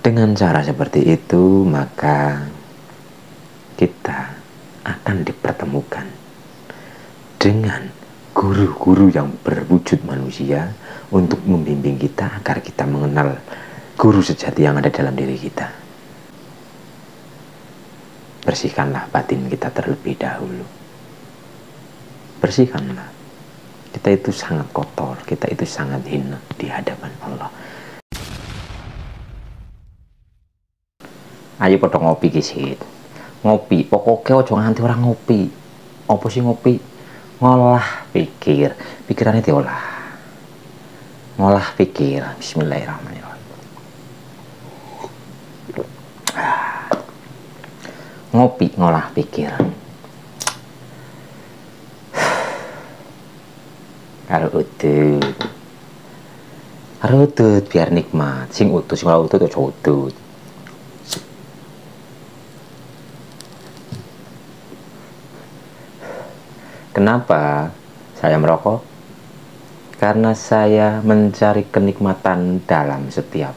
Dengan cara seperti itu, maka kita akan dipertemukan dengan guru-guru yang berwujud manusia untuk membimbing kita agar kita mengenal guru sejati yang ada dalam diri kita. Bersihkanlah batin kita terlebih dahulu. Bersihkanlah. Kita itu sangat kotor, kita itu sangat hina di hadapan Allah. Ayo padha ngopi kisit. Ngopi, pokoknya ojo nganti orang ngopi. Apa sih ngopi? Ngolah pikir, pikirannya diolah. Ngolah pikir. Bismillahirrahmanirrahim. Ngopi, ngolah pikir. Karo udut biar nikmat. Sing udut, sing ora udut ojo udut. Kenapa saya merokok? Karena saya mencari kenikmatan dalam setiap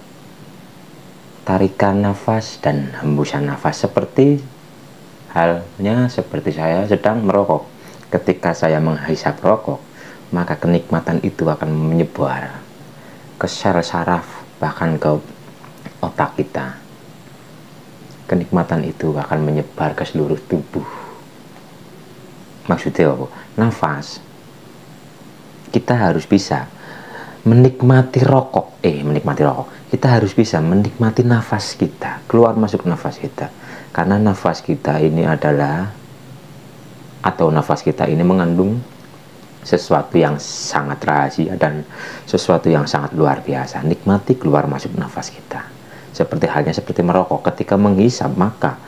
tarikan nafas dan hembusan nafas, seperti halnya seperti saya sedang merokok. Ketika saya menghisap rokok, maka kenikmatan itu akan menyebar ke sel saraf, bahkan ke otak kita. Kenikmatan itu akan menyebar ke seluruh tubuh. Maksudnya apa? Nafas. Kita harus bisa menikmati rokok. Kita harus bisa menikmati nafas kita, keluar masuk nafas kita. Karena nafas kita ini nafas kita ini mengandung sesuatu yang sangat rahasia dan sesuatu yang sangat luar biasa. Nikmati keluar masuk nafas kita. Seperti merokok, ketika menghisap, maka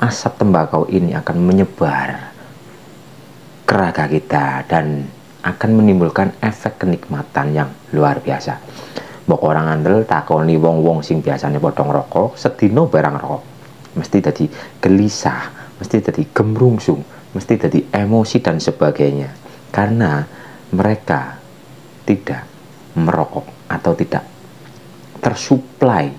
asap tembakau ini akan menyebar ke raga kita dan akan menimbulkan efek kenikmatan yang luar biasa. Mbok orang andel takoni wong-wong sing biasanya potong rokok, sedino barang rokok, mesti jadi gelisah, mesti jadi gemrungsung, mesti jadi emosi dan sebagainya, karena mereka tidak merokok atau tidak tersuplai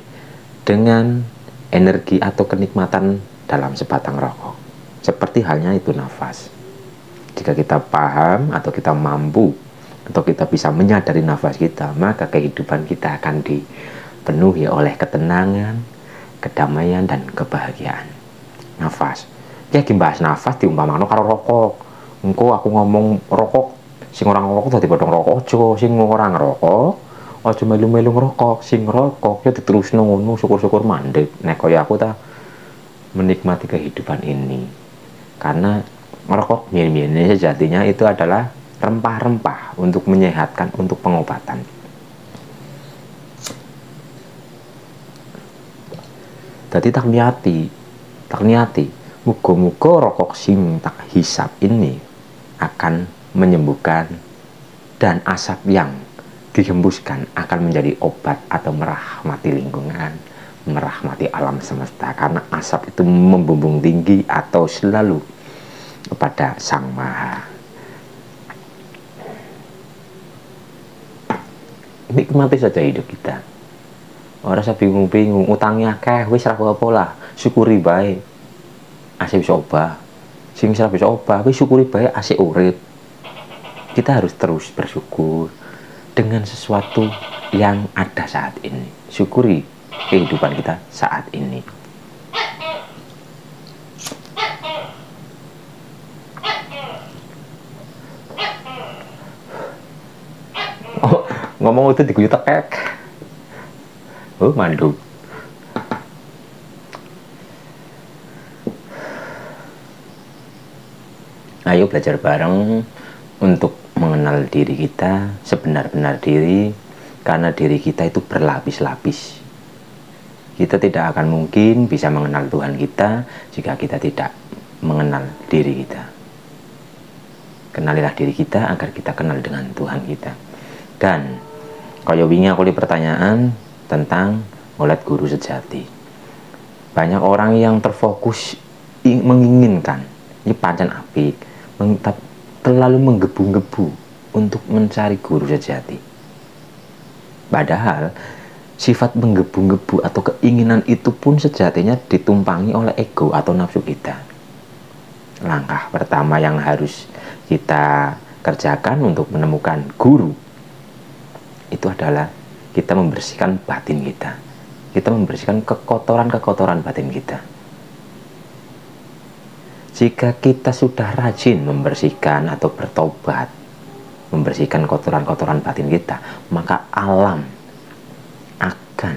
dengan energi atau kenikmatan dalam sebatang rokok. Seperti halnya itu nafas. Jika kita paham atau kita mampu atau kita bisa menyadari nafas kita, maka kehidupan kita akan dipenuhi oleh ketenangan, kedamaian, dan kebahagiaan. Nafas. Ya bahas nafas diumpamakan karo rokok. Engko aku ngomong rokok, sing orang rokok dadi potong rokok aja, sing orang rokok aja melu-melu ngerokok, sing rokok ya diterusno ngono, syukur-syukur mandek. Nek kaya aku ta menikmati kehidupan ini. Karena merokok mien-miennya sejatinya itu adalah rempah-rempah untuk menyehatkan, untuk pengobatan. Jadi tak niati, muga-muga rokok sing tak hisap ini akan menyembuhkan, dan asap yang dihembuskan akan menjadi obat atau merahmati lingkungan, merahmati alam semesta, karena asap itu membumbung tinggi atau selalu kepada Sang Maha. Nikmati saja hidup kita. Ora usah bingung-bingung, utangnya akeh wis ra apa-apa lah, syukuri bae. Asih bisa obah. Sing ora bisa obah wis syukuri bae, asih urip. Kita harus terus bersyukur dengan sesuatu yang ada saat ini. Syukuri kehidupan kita saat ini. Ngomong itu diguyu tekek. Manduk. Ayo belajar bareng untuk mengenal diri kita sebenar-benar diri, karena diri kita itu berlapis-lapis. Kita tidak akan mungkin bisa mengenal Tuhan kita jika kita tidak mengenal diri kita. Kenalilah diri kita agar kita kenal dengan Tuhan kita. Dan kaya wingi aku di pertanyaan tentang oleh guru sejati. Banyak orang yang terfokus menginginkan ini pancen apik, terlalu menggebu-gebu untuk mencari guru sejati. Padahal sifat menggebu-gebu atau keinginan itu pun sejatinya ditumpangi oleh ego atau nafsu kita. Langkah pertama yang harus kita kerjakan untuk menemukan guru itu adalah kita membersihkan batin kita. Kita membersihkan kekotoran-kekotoran batin kita. Jika kita sudah rajin membersihkan atau bertobat, membersihkan kotoran-kotoran batin kita, maka alam akan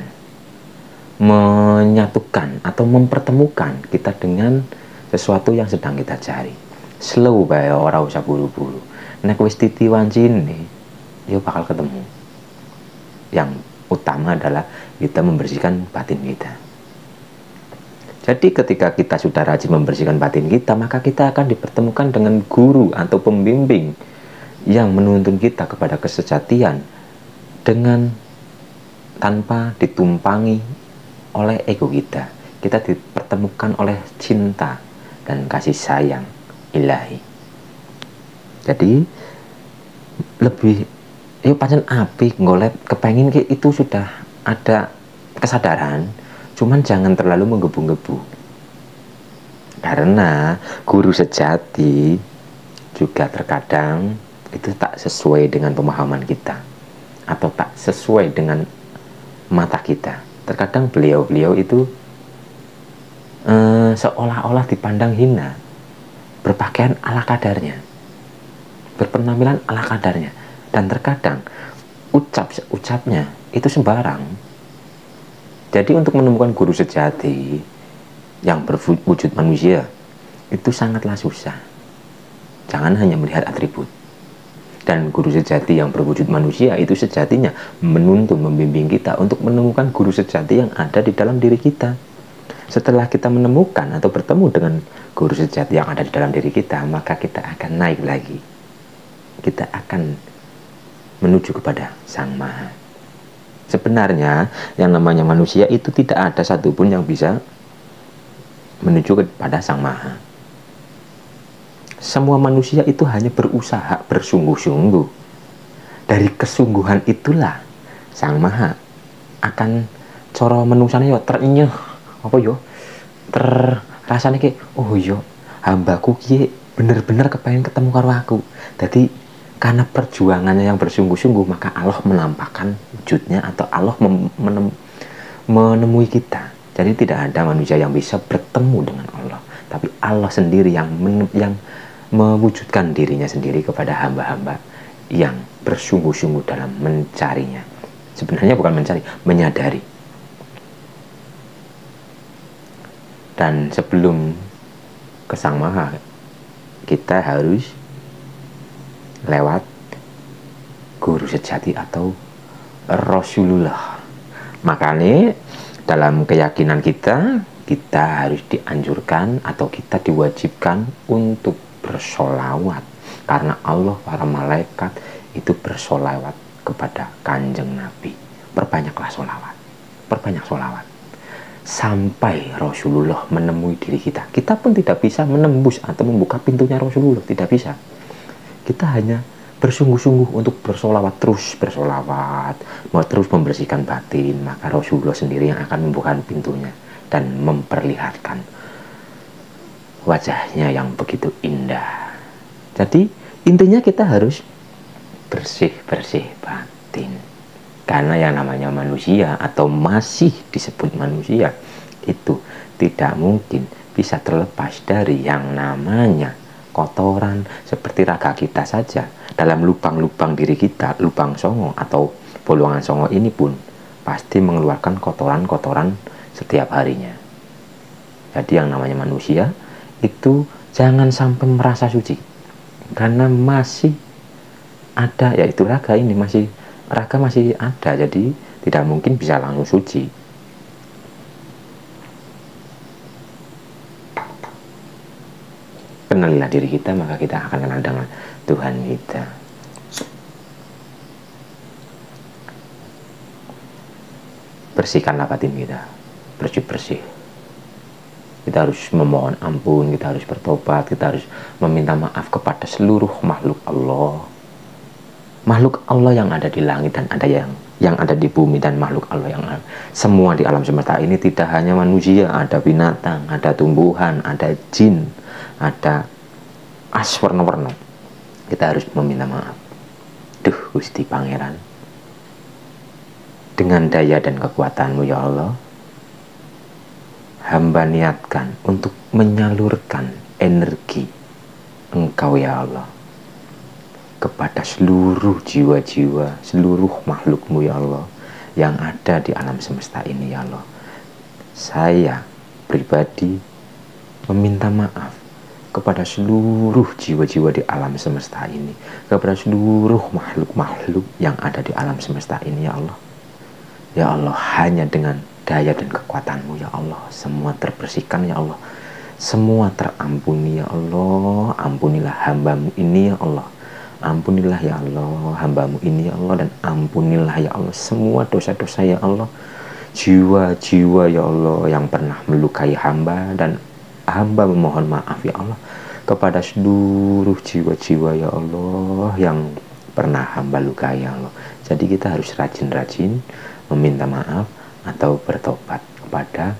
menyatukan atau mempertemukan kita dengan sesuatu yang sedang kita cari. Slow bae, ora usah buru-buru. Nek wis titi wancine, ya bakal ketemu. Yang utama adalah kita membersihkan batin kita. Jadi ketika kita sudah rajin membersihkan batin kita, maka kita akan dipertemukan dengan guru atau pembimbing yang menuntun kita kepada kesejatian dengan tanpa ditumpangi oleh ego kita. Kita dipertemukan oleh cinta dan kasih sayang ilahi. Jadi lebih yuk pancen apik golek kepengin itu sudah ada kesadaran, cuman jangan terlalu menggebu-gebu. Karena guru sejati juga terkadang itu tak sesuai dengan pemahaman kita atau tak sesuai dengan mata kita. Terkadang beliau-beliau itu seolah-olah dipandang hina, berpakaian ala kadarnya, berpenampilan ala kadarnya, dan terkadang ucapnya itu sembarang. Jadi untuk menemukan guru sejati yang berwujud manusia itu sangatlah susah. Jangan hanya melihat atribut. Dan guru sejati yang berwujud manusia itu sejatinya menuntun, membimbing kita untuk menemukan guru sejati yang ada di dalam diri kita. Setelah kita menemukan atau bertemu dengan guru sejati yang ada di dalam diri kita, maka kita akan naik lagi. Kita akan menuju kepada Sang Maha. Sebenarnya yang namanya manusia itu tidak ada satupun yang bisa menuju kepada Sang Maha. Semua manusia itu hanya berusaha bersungguh-sungguh. Dari kesungguhan itulah Sang Maha akan cara menungsane yo terenyeh apa yo terasane ki oh yo hambaku ki bener-bener kepengen ketemu karo aku. Jadi karena perjuangannya yang bersungguh-sungguh, maka Allah menampakkan wujudnya atau Allah menemui kita. Jadi tidak ada manusia yang bisa bertemu dengan Allah, tapi Allah sendiri yang mewujudkan dirinya sendiri kepada hamba-hamba yang bersungguh-sungguh dalam mencarinya. Sebenarnya bukan mencari, menyadari. Dan sebelum ke Sang Maha, kita harus lewat guru sejati atau Rasulullah. Makanya dalam keyakinan kita harus dianjurkan atau kita diwajibkan untuk bersolawat. Karena Allah, para malaikat itu bersolawat kepada Kanjeng Nabi. Perbanyaklah solawat, perbanyak solawat. Sampai Rasulullah menemui diri kita. Kita pun tidak bisa menembus atau membuka pintunya Rasulullah, tidak bisa. Kita hanya bersungguh-sungguh untuk bersolawat, terus bersolawat, mau terus membersihkan batin, maka Rasulullah sendiri yang akan membuka pintunya dan memperlihatkan wajahnya yang begitu indah. Jadi intinya kita harus bersih-bersih batin. Karena yang namanya manusia atau masih disebut manusia itu tidak mungkin bisa terlepas dari yang namanya kotoran. Seperti raga kita saja, dalam lubang-lubang diri kita, lubang songo atau bolongan songo ini pun pasti mengeluarkan kotoran-kotoran setiap harinya. Jadi yang namanya manusia itu jangan sampai merasa suci, karena masih ada, yaitu raga ini masih ada, jadi tidak mungkin bisa langsung suci. Kenalilah diri kita, maka kita akan kenal dengan Tuhan kita. Bersihkanlah batin kita, bersih-bersih. Kita harus memohon ampun, kita harus bertobat, kita harus meminta maaf kepada seluruh makhluk Allah. Makhluk Allah yang ada di langit dan ada yang yang ada di bumi dan makhluk Allah yang ada. Semua di alam semesta ini tidak hanya manusia, ada binatang, ada tumbuhan, ada jin, ada as warna-warna. Kita harus meminta maaf. Duh Gusti Pangeran, dengan daya dan kekuatanmu ya Allah, hamba niatkan untuk menyalurkan energi Engkau ya Allah kepada seluruh jiwa-jiwa, seluruh makhlukmu ya Allah yang ada di alam semesta ini ya Allah. Saya pribadi meminta maaf kepada seluruh jiwa-jiwa di alam semesta ini, kepada seluruh makhluk-makhluk yang ada di alam semesta ini ya Allah. Ya Allah, hanya dengan daya dan kekuatanmu ya Allah, semua terbersihkan ya Allah, semua terampuni ya Allah. Ampunilah hambamu ini ya Allah, ampunilah ya Allah hambamu ini ya Allah, dan ampunilah ya Allah semua dosa-dosa ya Allah, jiwa-jiwa ya Allah yang pernah melukai hamba, dan hamba memohon maaf ya Allah kepada seluruh jiwa-jiwa ya Allah yang pernah hamba lukai ya Allah. Jadi kita harus rajin-rajin meminta maaf atau bertobat kepada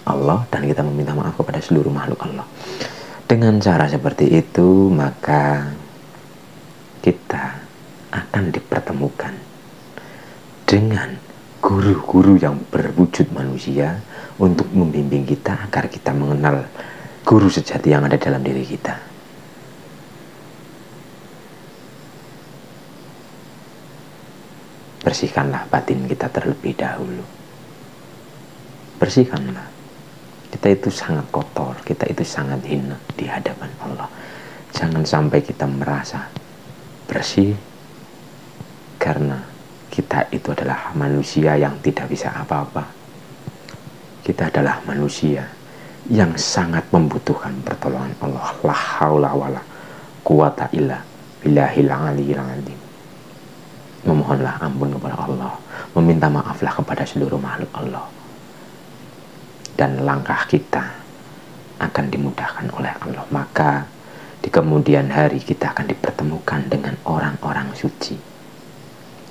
Allah, dan kita meminta maaf kepada seluruh makhluk Allah. Dengan cara seperti itu, maka kita akan dipertemukan dengan guru-guru yang berwujud manusia untuk membimbing kita agar kita mengenal guru sejati yang ada dalam diri kita. Bersihkanlah batin kita terlebih dahulu. Bersihkanlah. Kita itu sangat kotor, kita itu sangat hina di hadapan Allah. Jangan sampai kita merasa bersih karena kita itu adalah manusia yang tidak bisa apa-apa. Kita adalah manusia yang sangat membutuhkan pertolongan Allah. La haula wala quwata illa billahil aliyyil azim. Memohonlah ampun kepada Allah, meminta maaflah kepada seluruh makhluk Allah, dan langkah kita akan dimudahkan oleh Allah. Maka di kemudian hari kita akan dipertemukan dengan orang-orang suci,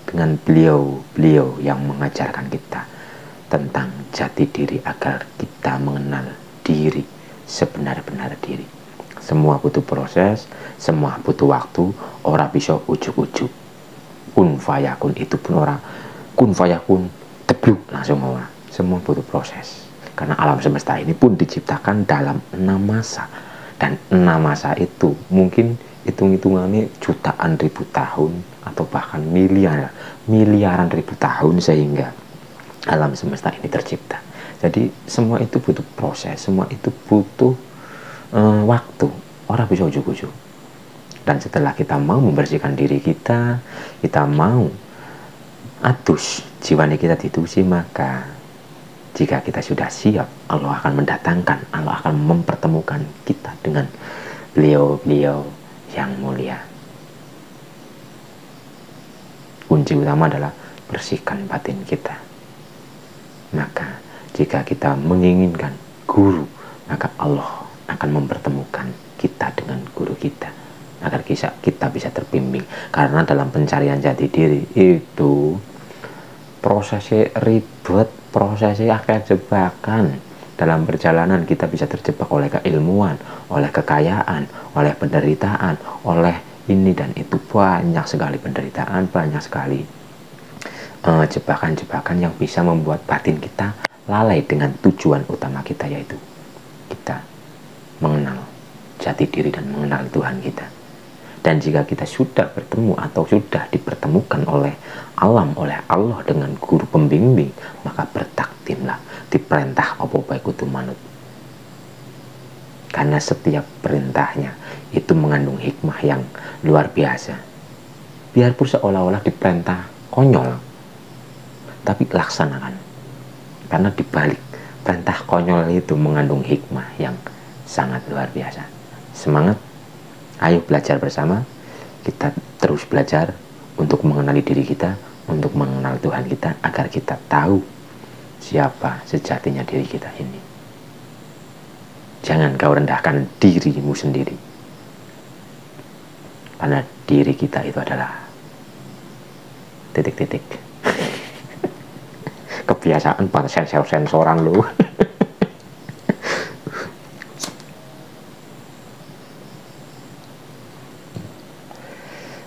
dengan beliau-beliau yang mengajarkan kita tentang jati diri agar kita mengenal diri sebenar-benar diri. Semua butuh proses, semua butuh waktu, ora bisa ujuk-ujuk. Kun fayakun itu pun orang kun fayakun tebluk langsung ora. Semua butuh proses. Karena alam semesta ini pun diciptakan dalam 6 masa, dan 6 masa itu mungkin hitung-hitungannya jutaan ribu tahun atau bahkan miliaran ribu tahun sehingga alam semesta ini tercipta. Jadi semua itu butuh proses, semua itu butuh waktu. Orang bisa ujuk-ujuk. Dan setelah kita mau membersihkan diri kita, kita mau atus jiwanya kita ditusi, maka jika kita sudah siap, Allah akan mendatangkan, Allah akan mempertemukan kita dengan beliau-beliau yang mulia. Kunci utama adalah bersihkan batin kita. Maka jika kita menginginkan guru, maka Allah akan mempertemukan kita dengan guru kita agar kita bisa terbimbing. Karena dalam pencarian jati diri itu prosesnya ribet, prosesnya akan jebakan. Dalam perjalanan kita bisa terjebak oleh keilmuan, oleh kekayaan, oleh penderitaan, oleh ini dan itu. Banyak sekali penderitaan, banyak sekali jebakan-jebakan yang bisa membuat batin kita lalai dengan tujuan utama kita, yaitu kita mengenal jati diri dan mengenal Tuhan kita. Dan jika kita sudah bertemu atau sudah dipertemukan oleh alam, oleh Allah dengan guru pembimbing, maka bertaktimlah diperintah apa baik kudu manut. Karena setiap perintahnya itu mengandung hikmah yang luar biasa. Biarpun seolah-olah diperintah konyol, tapi laksanakan. Karena dibalik perintah konyol itu mengandung hikmah yang sangat luar biasa. Semangat! Ayo belajar bersama, kita terus belajar untuk mengenali diri kita, untuk mengenal Tuhan kita, agar kita tahu siapa sejatinya diri kita ini. Jangan kau rendahkan dirimu sendiri, karena diri kita itu adalah titik-titik. kebiasaan pada sensor-sensoran lo.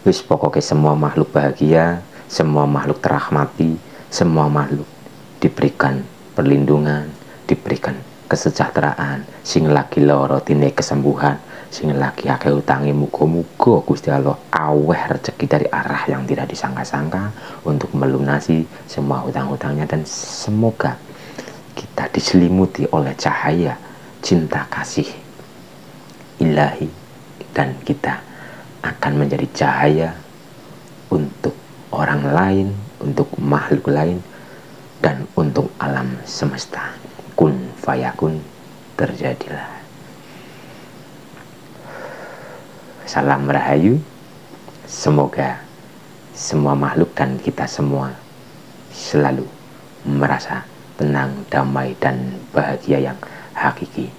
Wis pokoknya semua makhluk bahagia, semua makhluk terahmati, semua makhluk diberikan perlindungan, diberikan kesejahteraan, sing lagi loro dine kesembuhan, sing lagi akeh utangi muga-muga Gusti Allah aweh rezeki dari arah yang tidak disangka-sangka untuk melunasi semua hutang-hutangnya, dan semoga kita diselimuti oleh cahaya cinta kasih ilahi, dan kita akan menjadi cahaya untuk orang lain, untuk makhluk lain, dan untuk alam semesta. Kun fayakun, terjadilah. Salam rahayu. Semoga semua makhluk dan kita semua selalu merasa tenang, damai, dan bahagia yang hakiki.